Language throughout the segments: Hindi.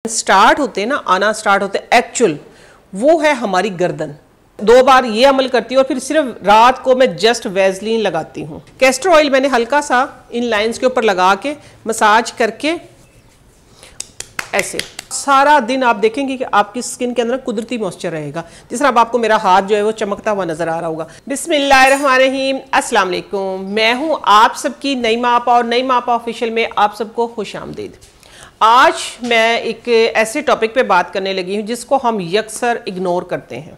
स्टार्ट होते ना आना स्टार्ट होते एक्चुअल वो है हमारी गर्दन। 2 बार ये अमल करती हूँ और फिर सिर्फ रात को मैं जस्ट वैसलीन लगाती हूँ। कैस्टर ऑयल मैंने हल्का सा इन लाइंस के ऊपर लगा के मसाज करके ऐसे सारा दिन आप देखेंगे कि आपकी स्किन के अंदर कुदरती मॉइस्चर रहेगा। जिस तरह अब आपको मेरा हाथ जो है वो चमकता हुआ नजर आ रहा होगा। बिस्मिल्लाहिर्रहमानिर्रहीम, अस्सलाम वालेकुम। मैं हूँ आप सबकी नईमा आपा और नईमा आपा ऑफिशियल में आप सबको खुश आमदीद। आज मैं एक ऐसे टॉपिक पे बात करने लगी हूँ जिसको हम यकसर इग्नोर करते हैं।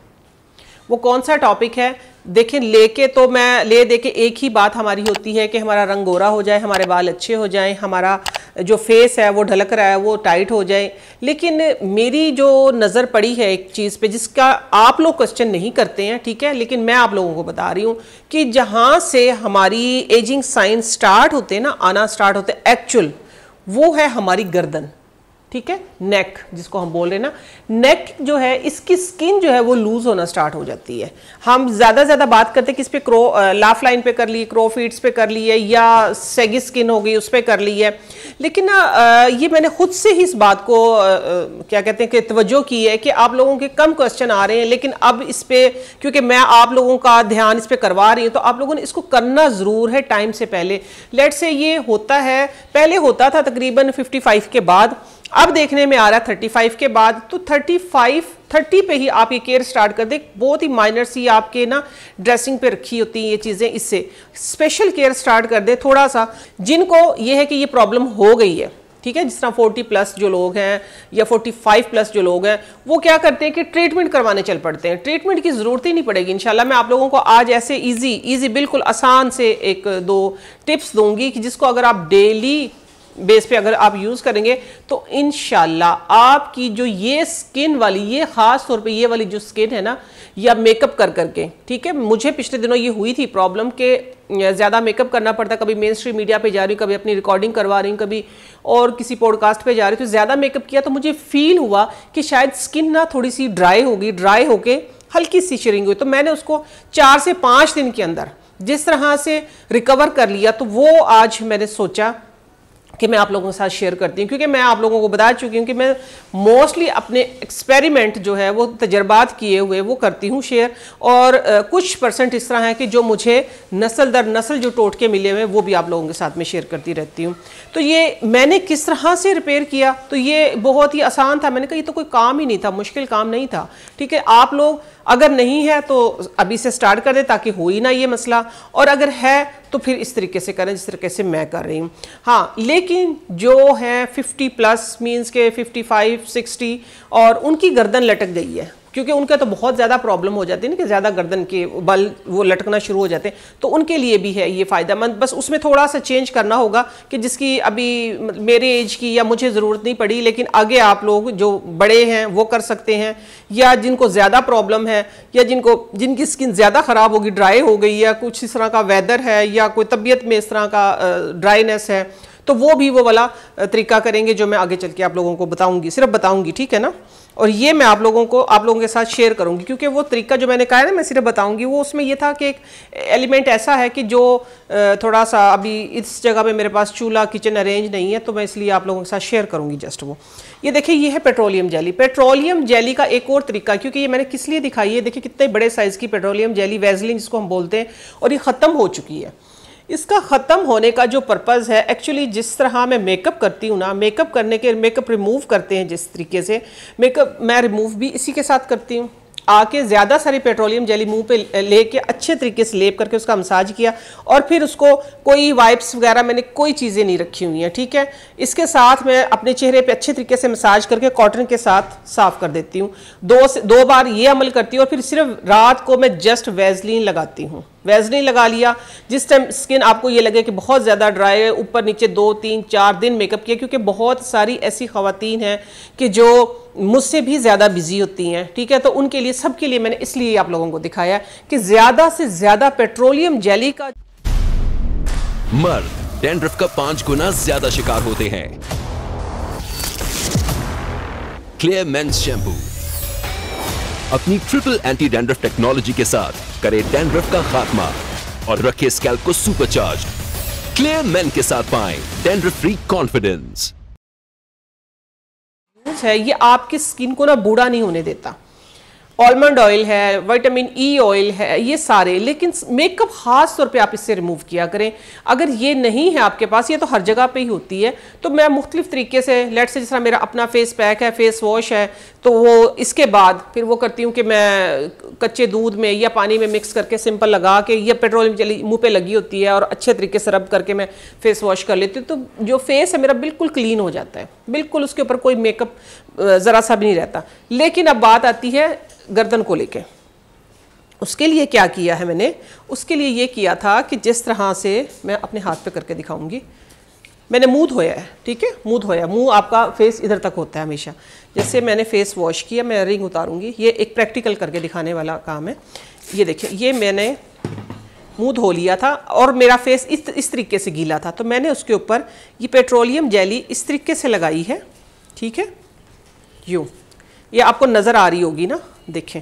वो कौन सा टॉपिक है? देखें, ले दे के एक ही बात हमारी होती है कि हमारा रंग गोरा हो जाए, हमारे बाल अच्छे हो जाएं, हमारा जो फेस है वो ढलक रहा है वो टाइट हो जाए। लेकिन मेरी जो नज़र पड़ी है एक चीज़ पे जिसका आप लोग क्वेश्चन नहीं करते हैं, ठीक है, लेकिन मैं आप लोगों को बता रही हूँ कि जहाँ से हमारी एजिंग साइंस स्टार्ट होते हैं ना, आना स्टार्ट होते एक्चुअल वो है हमारी गर्दन, ठीक है, नेक जिसको हम बोल रहे हैं ना। नेक जो है इसकी स्किन जो है वो लूज होना स्टार्ट हो जाती है। हम ज़्यादा बात करते हैं किस पे, लाफ लाइन पे कर ली, क्रो फीट्स पे कर ली है, या सेगी स्किन हो गई उस पे कर ली है। लेकिन ये मैंने खुद से ही इस बात को क्या कहते हैं कि तवज्जो की है कि आप लोगों के कम क्वेश्चन आ रहे हैं, लेकिन अब इस पे क्योंकि मैं आप लोगों का ध्यान इस पे करवा रही हूँ तो आप लोगों ने इसको करना ज़रूर है टाइम से पहले। लेट से ये होता है, पहले होता था तकरीबन 55 के बाद, अब देखने में आ रहा है 35 के बाद। तो 30 पे ही आप ये केयर स्टार्ट कर दें। बहुत ही माइनर सी आपके ना ड्रेसिंग पे रखी होती हैं ये चीज़ें, इससे स्पेशल केयर स्टार्ट कर दें थोड़ा सा। जिनको ये है कि ये प्रॉब्लम हो गई है, ठीक है, जिस तरह 40 प्लस जो लोग हैं या 45 प्लस जो लोग हैं, वो क्या करते हैं कि ट्रीटमेंट करवाने चल पड़ते हैं। ट्रीटमेंट की ज़रूरत ही नहीं पड़ेगी इंशाल्लाह। मैं आप लोगों को आज ऐसे इजी बिल्कुल आसान से 1-2 टिप्स दूंगी कि जिसको अगर आप डेली बेस पे अगर आप यूज करेंगे तो इंशाल्लाह आपकी जो ये स्किन वाली, ये खास तौर पे ये वाली जो स्किन है ना, या मेकअप कर करके, ठीक है, मुझे पिछले दिनों ये हुई थी प्रॉब्लम के ज़्यादा मेकअप करना पड़ता। कभी मेन स्ट्रीम मीडिया पे जा रही हूँ, कभी अपनी रिकॉर्डिंग करवा रही हूँ, कभी और किसी पॉडकास्ट पे जा रही हूँ, तो ज़्यादा मेकअप किया तो मुझे फील हुआ कि शायद स्किन ना थोड़ी सी ड्राई होगी, ड्राई होके हल्की सी शिरिंग हुई। तो मैंने उसको 4 से 5 दिन के अंदर जिस तरह से रिकवर कर लिया, तो वो आज मैंने सोचा कि मैं आप लोगों के साथ शेयर करती हूँ। क्योंकि मैं आप लोगों को बता चुकी हूँ कि मैं मोस्टली अपने एक्सपेरिमेंट जो है वो तजर्बात किए हुए वो करती हूँ शेयर, और कुछ % इस तरह है कि जो मुझे नस्ल दर नस्ल जो टोटके मिले हुए वो भी आप लोगों के साथ में शेयर करती रहती हूँ। तो ये मैंने किस तरह से रिपेयर किया, तो ये बहुत ही आसान था। मैंने कहा ये तो कोई काम ही नहीं था, मुश्किल काम नहीं था, ठीक है। आप लोग अगर नहीं है तो अभी से स्टार्ट कर दें ताकि हो ही ना ये मसला, और अगर है तो फिर इस तरीके से करें जिस तरीके से मैं कर रही हूँ। हाँ, लेकिन जो है 50 प्लस मीन्स के 55, 60 और उनकी गर्दन लटक गई है, क्योंकि उनका तो बहुत ज़्यादा प्रॉब्लम हो जाती है ना कि ज़्यादा गर्दन के बल वो लटकना शुरू हो जाते हैं, तो उनके लिए भी है ये फ़ायदेमंद। बस उसमें थोड़ा सा चेंज करना होगा कि जिसकी अभी मेरे एज की या मुझे ज़रूरत नहीं पड़ी, लेकिन आगे आप लोग जो बड़े हैं वो कर सकते हैं, या जिनको ज़्यादा प्रॉब्लम है, या जिनकी स्किन ज़्यादा ख़राब होगी, ड्राई हो गई, या कुछ इस तरह का वेदर है, या कोई तबीयत में इस तरह का ड्राइनेस है, तो वो भी वो वाला तरीका करेंगे जो मैं आगे चल के आप लोगों को बताऊंगी, सिर्फ बताऊंगी, ठीक है ना। और ये मैं आप लोगों के साथ शेयर करूंगी, क्योंकि वो तरीका जो मैंने कहा है ना मैं सिर्फ बताऊंगी, वो उसमें ये था कि एक एलिमेंट ऐसा है कि जो थोड़ा सा अभी इस जगह पे मेरे पास चूल्हा किचन अरेंज नहीं है, तो मैं इसलिए आप लोगों के साथ शेयर करूंगी जस्ट वो। ये देखिए, ये है पेट्रोलियम जेली। पेट्रोलियम जेली का एक और तरीका, क्योंकि ये मैंने किस लिए दिखाई है, देखिए कितने बड़े साइज़ की पेट्रोलियम जेली, वैसलीन जिसको हम बोलते हैं, और ये ख़त्म हो चुकी है। इसका ख़त्म होने का जो पर्पज़ है, एक्चुअली जिस तरह मैं मेकअप करती हूँ ना, मेकअप रिमूव करते हैं जिस तरीके से, मेकअप मैं रिमूव भी इसी के साथ करती हूँ। आके ज़्यादा सारी पेट्रोलियम जेली मुंह पे लेके अच्छे तरीके से लेप करके उसका मसाज किया, और फिर उसको कोई वाइप्स वगैरह मैंने कोई चीज़ें नहीं रखी हुई हैं, ठीक है। इसके साथ मैं अपने चेहरे पे अच्छे तरीके से मसाज करके कॉटन के साथ साफ़ कर देती हूँ। 2 बार ये अमल करती हूँ और फिर सिर्फ रात को मैं जस्ट वैसलीन लगाती हूँ। वैसलीन लगा लिया, जिस टाइम स्किन आपको ये लगे कि बहुत ज़्यादा ड्राई है, ऊपर नीचे 2, 3, 4 दिन मेकअप किया, क्योंकि बहुत सारी ऐसी ख़वातीन हैं कि जो मुझसे भी ज़्यादा बिजी होती हैं, ठीक है। तो उनके लिए, सबके लिए मैंने इसलिए आप लोगों को दिखाया कि ज़्यादा से ज़्यादा पेट्रोलियम जेली का। मर्द डैंड्रफ का 5 गुना ज़्यादा शिकार होते हैं। क्लियर मेंस शैम्पू अपनी ट्रिपल एंटी डैंड्रफ टेक्नोलॉजी के साथ करे डैंड्रफ का खात्मा और रखे स्कैल्प को सुपरचार्ज। क्लियर मेन के साथ पाएं डैंड्रफ फ्री कॉन्फिडेंस। ऑयल्स है, ये आपकी स्किन को ना बूढ़ा नहीं होने देता। आलमंड ऑयल है, विटामिन ई ऑयल है, ये सारे, लेकिन मेकअप खास तौर पे आप इससे रिमूव किया करें। अगर ये नहीं है आपके पास, ये तो हर जगह पे ही होती है, तो मैं मुख्तलिफ तरीके से, लेट से जिस तरह मेरा अपना फेस पैक है, फेस वॉश है, तो वो इसके बाद फिर वो करती हूँ कि मैं कच्चे दूध में या पानी में मिक्स करके सिंपल लगा के, ये पेट्रोलियम जेली मुँह पे लगी होती है और अच्छे तरीके से रब करके मैं फेस वॉश कर लेती हूँ, तो जो फेस है मेरा बिल्कुल क्लीन हो जाता है, बिल्कुल उसके ऊपर कोई मेकअप ज़रा सा भी नहीं रहता। लेकिन अब बात आती है गर्दन को लेके। उसके लिए क्या किया है मैंने, उसके लिए ये किया था कि जिस तरह से मैं अपने हाथ पे करके दिखाऊंगी, मैंने मुंह धोया है, ठीक है, मुंह धोया, मुंह आपका फेस इधर तक होता है हमेशा। जैसे मैंने फेस वॉश किया, मैं रिंग उतारूंगी, ये एक प्रैक्टिकल करके दिखाने वाला काम है। ये देखिए, ये मैंने मुंह धो लिया था और मेरा फेस इस तरीके से गीला था, तो मैंने उसके ऊपर ये पेट्रोलियम जेली इस तरीके से लगाई है, ठीक है, यूँ, ये आपको नज़र आ रही होगी ना, देखें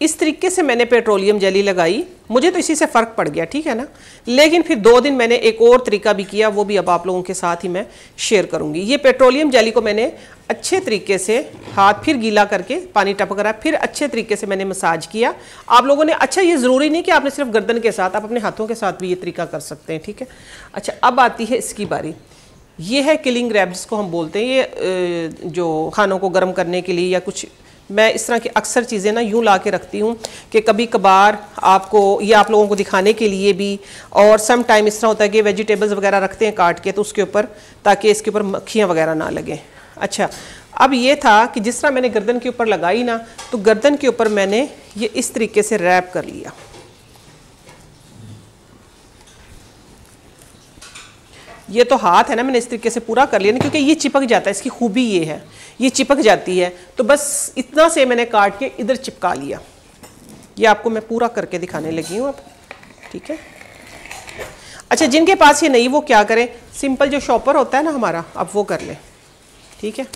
इस तरीके से मैंने पेट्रोलियम जेली लगाई, मुझे तो इसी से फ़र्क पड़ गया, ठीक है ना। लेकिन फिर 2 दिन मैंने एक और तरीका भी किया, वो भी अब आप लोगों के साथ ही मैं शेयर करूंगी। ये पेट्रोलियम जेली को मैंने अच्छे तरीके से हाथ फिर गीला करके, पानी टपक रहा, फिर अच्छे तरीके से मैंने मसाज किया। आप लोगों ने, अच्छा ये ज़रूरी नहीं कि आपने सिर्फ गर्दन के साथ, आप अपने हाथों के साथ भी ये तरीका कर सकते हैं, ठीक है। अच्छा, अब आती है इसकी बारी। ये है किलिंग रैप जिसको हम बोलते हैं, ये जो खानों को गर्म करने के लिए या कुछ, मैं इस तरह की अक्सर चीज़ें ना यूँ ला के रखती हूँ कि कभी कभार आपको, ये आप लोगों को दिखाने के लिए भी, और सम टाइम इस तरह होता है कि वेजिटेबल्स वगैरह रखते हैं काट के, तो उसके ऊपर, ताकि इसके ऊपर मक्खियाँ वगैरह ना लगें। अच्छा, अब ये था कि जिस तरह मैंने गर्दन के ऊपर लगाई ना, तो गर्दन के ऊपर मैंने ये इस तरीके से रैप कर लिया। ये तो हाथ है ना, मैंने इस तरीके से पूरा कर लिया ना, क्योंकि ये चिपक जाता है, इसकी खूबी ये है, ये चिपक जाती है, तो बस इतना से मैंने काट के इधर चिपका लिया। ये आपको मैं पूरा करके दिखाने लगी हूँ अब, ठीक है। अच्छा, जिनके पास ये नहीं, वो क्या करें, सिंपल जो शॉपर होता है ना हमारा, अब वो कर लें, ठीक है।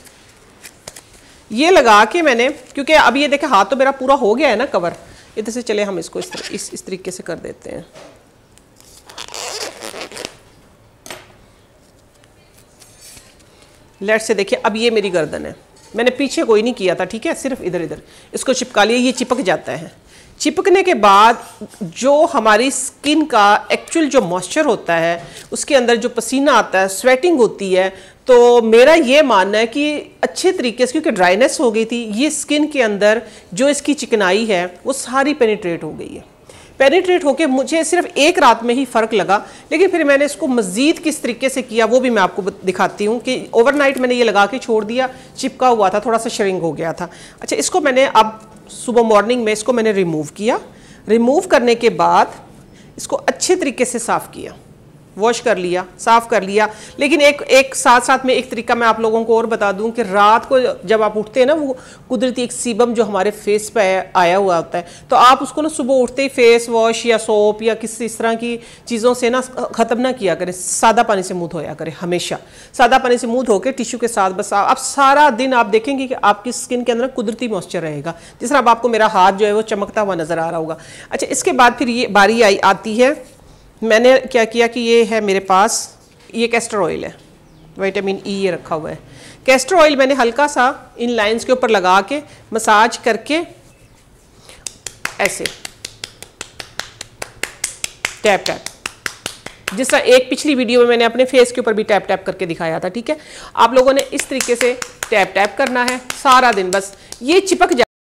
ये लगा के मैंने, क्योंकि अब ये देखें हाथ तो मेरा पूरा हो गया है ना कवर, इधर से चले हम इसको इस तरीके से कर देते हैं। लेट से देखिए, अब ये मेरी गर्दन है, मैंने पीछे कोई नहीं किया था, ठीक है, सिर्फ इधर इधर इसको चिपका लिया। ये चिपक जाता है। चिपकने के बाद जो हमारी स्किन का एक्चुअल जो मॉइस्चर होता है, उसके अंदर जो पसीना आता है, स्वेटिंग होती है, तो मेरा ये मानना है कि अच्छे तरीके से, क्योंकि ड्राइनेस हो गई थी, ये स्किन के अंदर जो इसकी चिकनाई है वो सारी पेनिट्रेट हो गई है। पेनिट्रेट होके मुझे सिर्फ एक रात में ही फ़र्क लगा, लेकिन फिर मैंने इसको मज़ीद किस तरीके से किया वो भी मैं आपको दिखाती हूँ कि ओवरनाइट मैंने ये लगा के छोड़ दिया, चिपका हुआ था, थोड़ा सा श्रिंक हो गया था। अच्छा, इसको मैंने अब सुबह मॉर्निंग में इसको मैंने रिमूव किया। रिमूव करने के बाद इसको अच्छे तरीके से साफ़ किया, वॉश कर लिया, साफ़ कर लिया। लेकिन एक साथ में एक तरीका मैं आप लोगों को और बता दूं कि रात को जब आप उठते हैं ना, वो कुदरती एक सीबम जो हमारे फेस पे आया हुआ होता है, तो आप उसको ना सुबह उठते ही फेस वॉश या सोप या किसी इस तरह की चीज़ों से ना ख़त्म ना किया करें, सादा पानी से मुँह धोया करें, हमेशा सादा पानी से मुँह धो के टिश्यू के साथ बस आप सारा दिन आप देखेंगे कि आपकी स्किन के अंदर कुदरती मॉइस्चर रहेगा। जिस तरह अब आपको मेरा हाथ जो है वो चमकता हुआ नज़र आ रहा होगा। अच्छा, इसके बाद फिर ये बारी आती है, मैंने क्या किया कि ये है मेरे पास, ये कैस्टर ऑयल है, विटामिन ई ये रखा हुआ है। कैस्टर ऑयल मैंने हल्का सा इन लाइंस के ऊपर लगा के मसाज करके ऐसे टैप टैप, जिस तरह एक पिछली वीडियो में मैंने अपने फेस के ऊपर भी टैप टैप करके दिखाया था, ठीक है। आप लोगों ने इस तरीके से टैप टैप करना है सारा दिन, बस ये चिपक